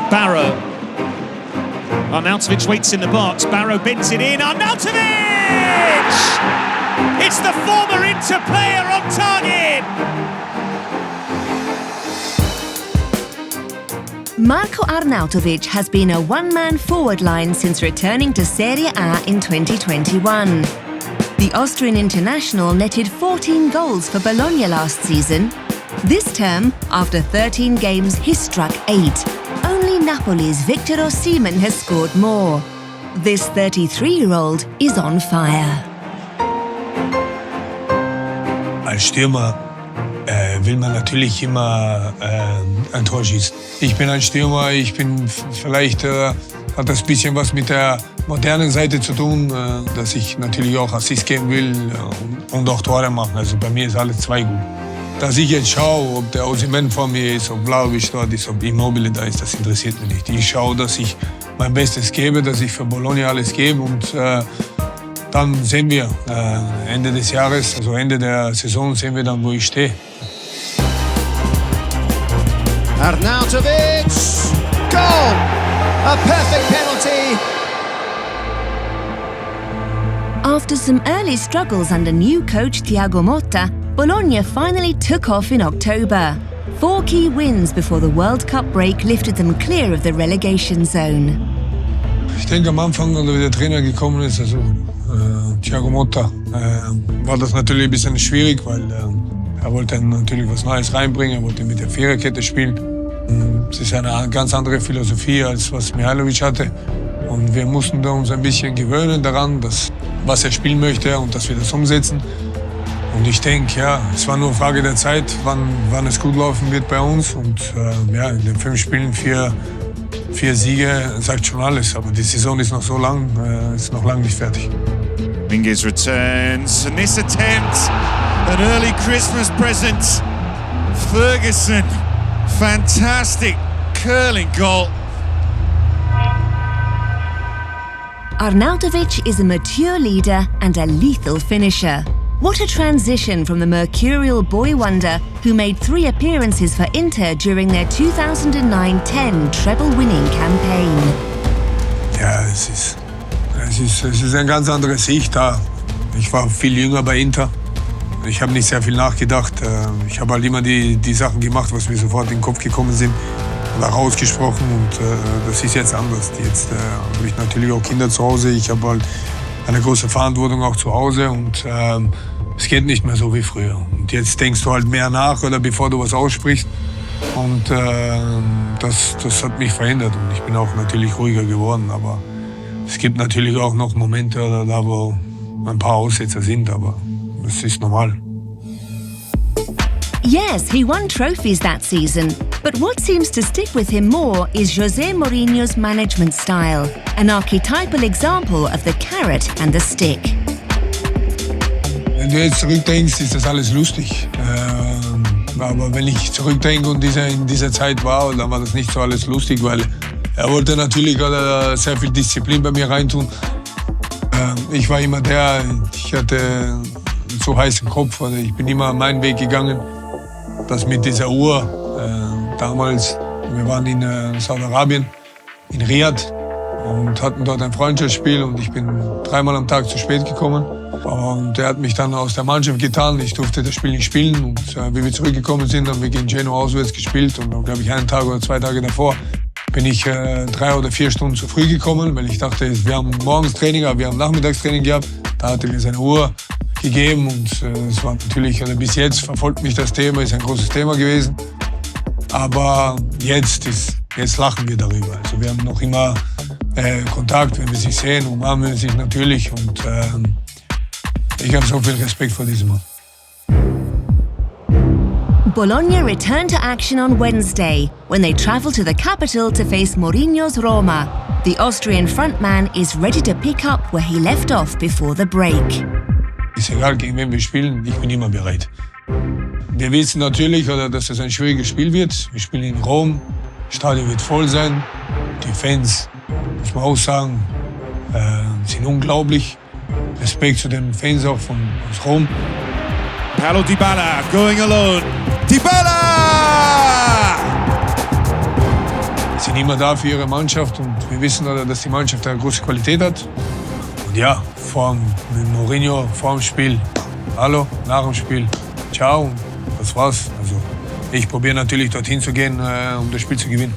Barrow. Arnautovic waits in the box. Barrow bends it in. Arnautovic! It's the former Inter player on target! Marko Arnautovic has been a one-man forward line since returning to Serie A in 2021. The Austrian international netted 14 goals for Bologna last season. This term, after 13 games, he struck 8. Only Napoli's Victor Osimhen has scored more. This 33-year-old is on fire. Als Stürmer will man natürlich immer ein Tor schießen. Ich bin ein Stürmer, vielleicht hat das ein bisschen was mit der modernen Seite zu tun, dass ich natürlich auch Assist geben will und auch Tore machen. Also bei mir ist alles zwei gut. Dass ich jetzt schaue, ob der Osimhen vor mir ist, ob Vlahovic dort ist, ob Immobile da ist, das interessiert mich nicht. Ich schaue, dass ich mein Bestes gebe, dass ich für Bologna alles gebe und dann sehen wir Ende des Jahres, also Ende der Saison, sehen wir dann, wo ich stehe. Arnautovic, goal! A perfect penalty! After some early struggles under new coach Thiago Motta, Bologna finally took off in October. 4 key wins before the World Cup break lifted them clear of the relegation zone. Ich denke, am Anfang, als der Trainer gekommen ist, also Thiago Motta, war das natürlich ein bisschen schwierig, weil er wollte natürlich was Neues reinbringen, er wollte mit der Viererkette spielen. Es ist eine ganz andere Philosophie, als was Mihajlovic hatte. Und wir mussten uns ein bisschen gewöhnen daran, was er spielen möchte und dass wir das umsetzen. Und ich denke, ja, es war nur eine Frage der Zeit, wann es gut laufen wird bei uns. Und ja, in den 5 Spielen 4 Siege sagt schon alles. Aber die Saison ist noch so lang, ist noch lange nicht fertig. Minguez returns, and this attempt, an early Christmas present. Ferguson, fantastic curling goal. Arnautovic is a mature leader and a lethal finisher. What a transition from the mercurial boy wonder who made 3 appearances for Inter during their 2009-10 treble-winning campaign. Ja, es ist eine ganz andere Sicht da. Ich war viel jünger bei Inter. Ich habe nicht sehr viel nachgedacht. Ich habe halt immer die Sachen gemacht, was mir sofort in den Kopf gekommen sind. Oder rausgesprochen und das ist jetzt anders. Jetzt habe ich natürlich auch Kinder zu Hause. Ich habe halt eine große Verantwortung auch zu Hause und es geht nicht mehr so wie früher. Und jetzt denkst du halt mehr nach oder bevor du was aussprichst. Und das hat mich verändert und ich bin auch natürlich ruhiger geworden. Aber es gibt natürlich auch noch Momente, da wo ein paar Aussetzer sind, aber das ist normal. Yes, he won trophies that season, but what seems to stick with him more is José Mourinho's management style, an archetypal example of the carrot and the stick. Wenn du jetzt zurückdenkst, ist das alles lustig. Aber wenn ich zurückdenke und in dieser Zeit war, dann war das nicht so alles lustig, weil er wollte natürlich sehr viel Disziplin bei mir reintun. Ich war immer ich hatte so heißen Kopf, also ich bin immer meinen Weg gegangen. Das mit dieser Uhr, damals, wir waren in Saudi-Arabien, in Riyadh und hatten dort ein Freundschaftsspiel und ich bin 3-mal am Tag zu spät gekommen. Und er hat mich dann aus der Mannschaft getan, ich durfte das Spiel nicht spielen und wie wir zurückgekommen sind, haben wir gegen Genoa auswärts gespielt und dann, glaube ich, 1 Tag oder 2 Tage davor bin ich 3 oder 4 Stunden zu früh gekommen, weil ich dachte, wir haben morgens Training, aber wir haben Nachmittagstraining gehabt. Da hatte mir seine Uhr gegeben und es war natürlich, also bis jetzt verfolgt mich das Thema, ist ein großes Thema gewesen. Aber jetzt lachen wir darüber. Also wir haben noch immer Kontakt, wenn wir sich sehen, umarmen wir sich natürlich und ich habe so viel Respekt vor diesem Mann. Bologna returned to action on Wednesday when they travel to the capital to face Mourinho's Roma. The Austrian frontman is ready to pick up where he left off before the break. Ist egal, gegen wen wir spielen, ich bin immer bereit. Wir wissen natürlich, dass es ein schwieriges Spiel wird. Wir spielen in Rom, das Stadion wird voll sein. Die Fans, muss man auch sagen, sind unglaublich. Respekt zu den Fans auch aus Rom. Paulo Dybala going alone. Dybala! Es sind sind immer da für ihre Mannschaft und wir wissen, dass die Mannschaft eine große Qualität hat. Und ja, mit Mourinho vor dem Spiel, hallo, nach dem Spiel, ciao, das war's. Also ich probiere natürlich dorthin zu gehen, um das Spiel zu gewinnen.